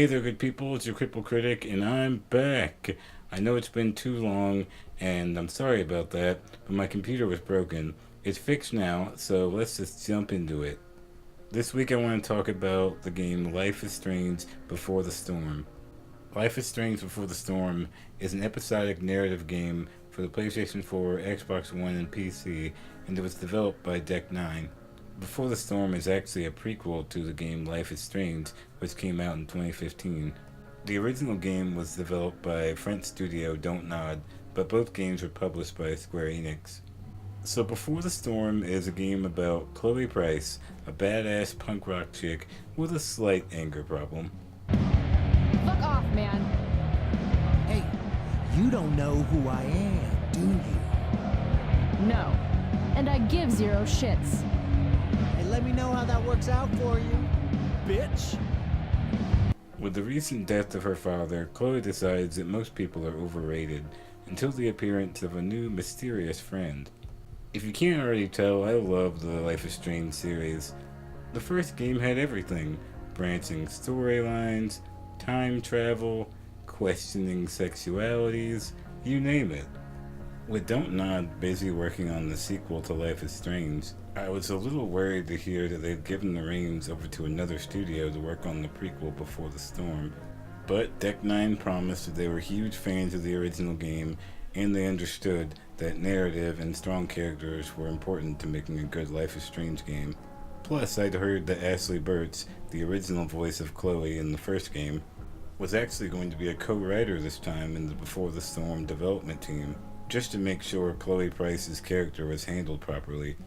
Hey there, good people. It's your Crippled Critic, and I'm back. I know it's been too long, and I'm sorry about that, but my computer was broken. It's fixed now, so let's just jump into it. This week I want to talk about the game Life is Strange Before the Storm. Life is Strange Before the Storm is an episodic narrative game for the PlayStation 4, Xbox One, and PC, and it was developed by Deck9. Before the Storm is actually a prequel to the game Life is Strange, which came out in 2015. The original game was developed by French studio DontNod, but both games were published by Square Enix. So Before the Storm is a game about Chloe Price, a badass punk rock chick with a slight anger problem. Fuck off, man. Hey, you don't know who I am, do you? No. And I give zero shits. Hey, let me know how that works out for you, bitch. With the recent death of her father, Chloe decides that most people are overrated until the appearance of a new mysterious friend. If you can't already tell, I love the Life is Strange series. The first game had everything: branching storylines, time travel, questioning sexualities, you name it. With DontNod busy working on the sequel to Life is Strange, I was a little worried to hear that they'd given the reins over to another studio to work on the prequel Before the Storm. But Deck9 promised that they were huge fans of the original game, and they understood that narrative and strong characters were important to making a good Life is Strange game. Plus, I'd heard that Ashley Burch, the original voice of Chloe in the first game, was actually going to be a co-writer this time in the Before the Storm development team, just to make sure Chloe Price's character was handled properly.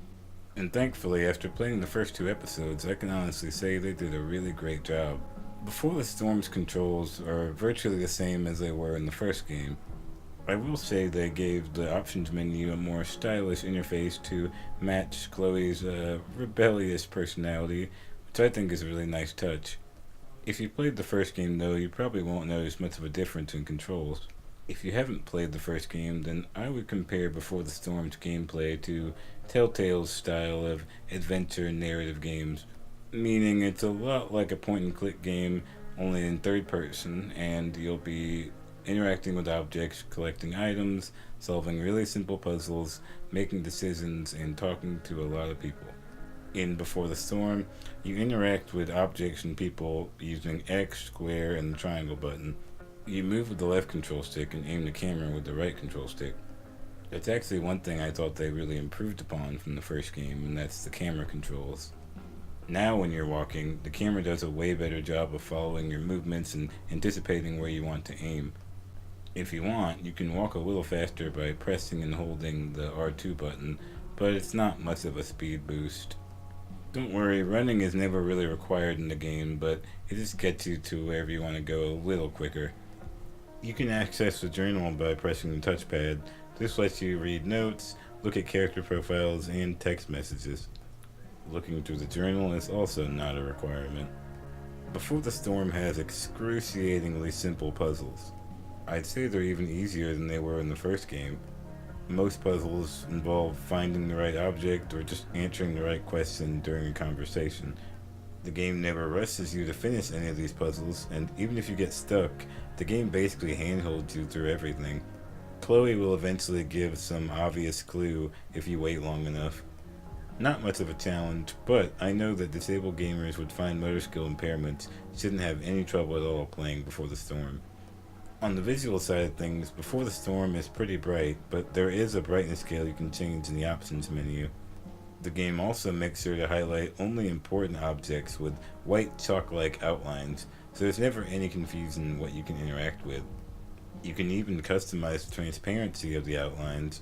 And thankfully, after playing the first two episodes, I can honestly say they did a really great job. Before the Storm's controls are virtually the same as they were in the first game. I will say they gave the options menu a more stylish interface to match Chloe's rebellious personality, which I think is a really nice touch. If you played the first game though, you probably won't notice much of a difference in controls. If you haven't played the first game, then I would compare Before the Storm's gameplay to Telltale's style of adventure narrative games, meaning it's a lot like a point-and-click game, only in third person, and you'll be interacting with objects, collecting items, solving really simple puzzles, making decisions, and talking to a lot of people. In Before the Storm, you interact with objects and people using X, square, and the triangle button. You move with the left control stick and aim the camera with the right control stick. That's actually one thing I thought they really improved upon from the first game, and that's the camera controls. Now when you're walking, the camera does a way better job of following your movements and anticipating where you want to aim. If you want, you can walk a little faster by pressing and holding the R2 button, but it's not much of a speed boost. Don't worry, running is never really required in the game, but it just gets you to wherever you want to go a little quicker. You can access the journal by pressing the touchpad. This lets you read notes, look at character profiles, and text messages. Looking through the journal is also not a requirement. Before the Storm has excruciatingly simple puzzles. I'd say they're even easier than they were in the first game. Most puzzles involve finding the right object or just answering the right question during a conversation. The game never rushes you to finish any of these puzzles, and even if you get stuck, the game basically handholds you through everything. Chloe will eventually give some obvious clue if you wait long enough. Not much of a challenge, but I know that disabled gamers with fine motor skill impairments shouldn't have any trouble at all playing Before the Storm. On the visual side of things, Before the Storm is pretty bright, but there is a brightness scale you can change in the options menu. The game also makes sure to highlight only important objects with white chalk-like outlines, so there's never any confusion what you can interact with. You can even customize the transparency of the outlines.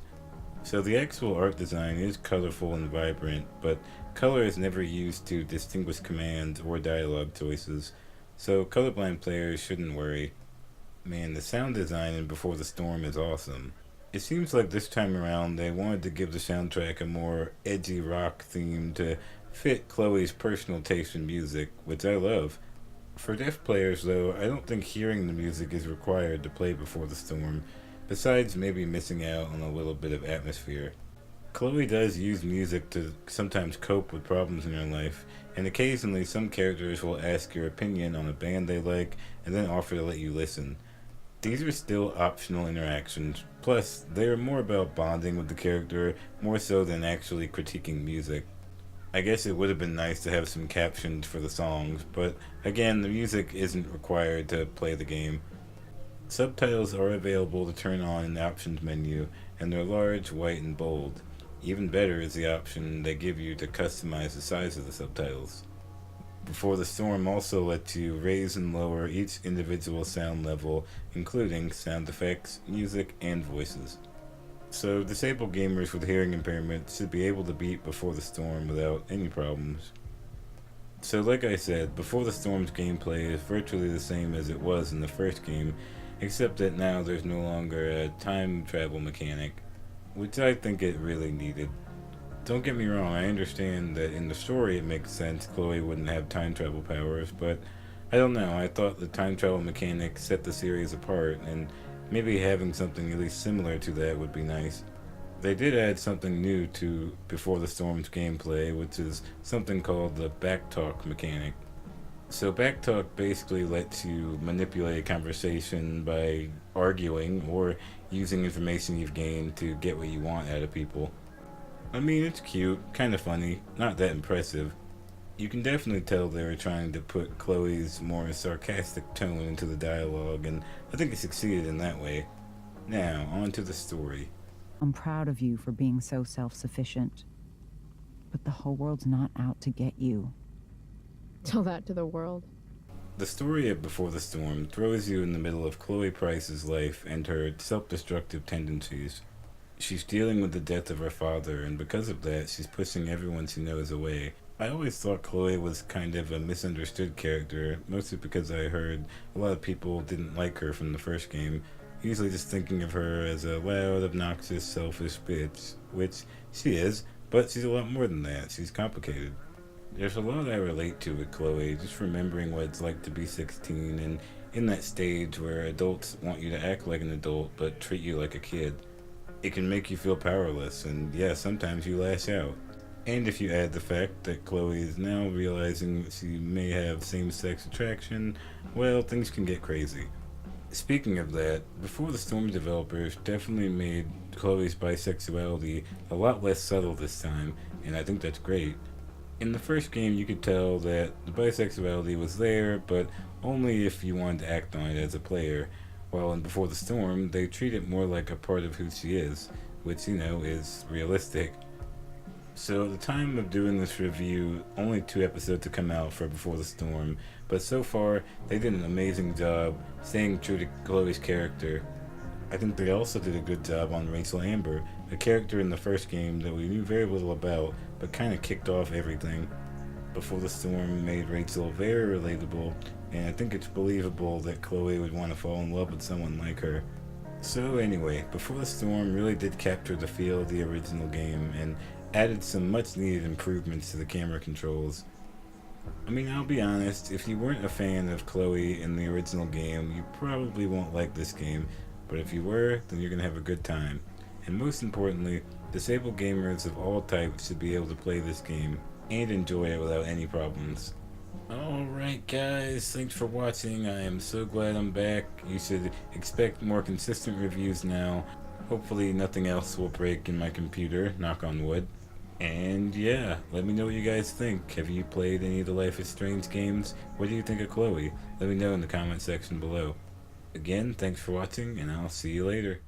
So the actual art design is colorful and vibrant, but color is never used to distinguish commands or dialogue choices, so colorblind players shouldn't worry. Man, the sound design in Before the Storm is awesome. It seems like this time around they wanted to give the soundtrack a more edgy rock theme to fit Chloe's personal taste in music, which I love. For deaf players though, I don't think hearing the music is required to play Before the Storm, besides maybe missing out on a little bit of atmosphere. Chloe does use music to sometimes cope with problems in her life, and occasionally some characters will ask your opinion on a band they like and then offer to let you listen. These are still optional interactions, plus, they are more about bonding with the character more so than actually critiquing music. I guess it would have been nice to have some captions for the songs, but again, the music isn't required to play the game. Subtitles are available to turn on in the options menu, and they're large, white, and bold. Even better is the option they give you to customize the size of the subtitles. Before the Storm also lets you raise and lower each individual sound level, including sound effects, music, and voices. So disabled gamers with hearing impairment should be able to beat Before the Storm without any problems. So like I said, Before the Storm's gameplay is virtually the same as it was in the first game, except that now there's no longer a time travel mechanic, which I think it really needed. Don't get me wrong, I understand that in the story it makes sense Chloe wouldn't have time travel powers, but I don't know, I thought the time travel mechanic set the series apart, and maybe having something at least similar to that would be nice. They did add something new to Before the Storm's gameplay, which is something called the backtalk mechanic. So backtalk basically lets you manipulate a conversation by arguing or using information you've gained to get what you want out of people. I mean, it's cute, kind of funny, not that impressive. You can definitely tell they were trying to put Chloe's more sarcastic tone into the dialogue, and I think it succeeded in that way. Now, on to the story. I'm proud of you for being so self-sufficient. But the whole world's not out to get you. Tell that to the world. The story of Before the Storm throws you in the middle of Chloe Price's life and her self-destructive tendencies. She's dealing with the death of her father, and because of that, she's pushing everyone she knows away. I always thought Chloe was kind of a misunderstood character, mostly because I heard a lot of people didn't like her from the first game, usually just thinking of her as a loud, obnoxious, selfish bitch, which she is, but she's a lot more than that. She's complicated. There's a lot I relate to with Chloe, just remembering what it's like to be 16 and in that stage where adults want you to act like an adult but treat you like a kid. It can make you feel powerless, and yeah, sometimes you lash out. And if you add the fact that Chloe is now realizing that she may have same-sex attraction, well, things can get crazy. Speaking of that, Before the Storm developers definitely made Chloe's bisexuality a lot less subtle this time, and I think that's great. In the first game, you could tell that the bisexuality was there, but only if you wanted to act on it as a player, while in Before the Storm, they treat it more like a part of who she is, which, is realistic. So at the time of doing this review, only 2 episodes have come out for Before the Storm, but so far, they did an amazing job staying true to Chloe's character. I think they also did a good job on Rachel Amber, a character in the first game that we knew very little about, but kind of kicked off everything. Before the Storm made Rachel very relatable, and I think it's believable that Chloe would want to fall in love with someone like her. So anyway, Before the Storm really did capture the feel of the original game, and added some much needed improvements to the camera controls. I mean, I'll be honest, if you weren't a fan of Chloe in the original game, you probably won't like this game, but if you were, then you're going to have a good time. And most importantly, disabled gamers of all types should be able to play this game and enjoy it without any problems. Alright guys, thanks for watching. I am so glad I'm back. You should expect more consistent reviews now. Hopefully nothing else will break in my computer, knock on wood. And yeah, let me know what you guys think. Have you played any of the Life is Strange games? What do you think of Chloe? Let me know in the comment section below. Again, thanks for watching, and I'll see you later.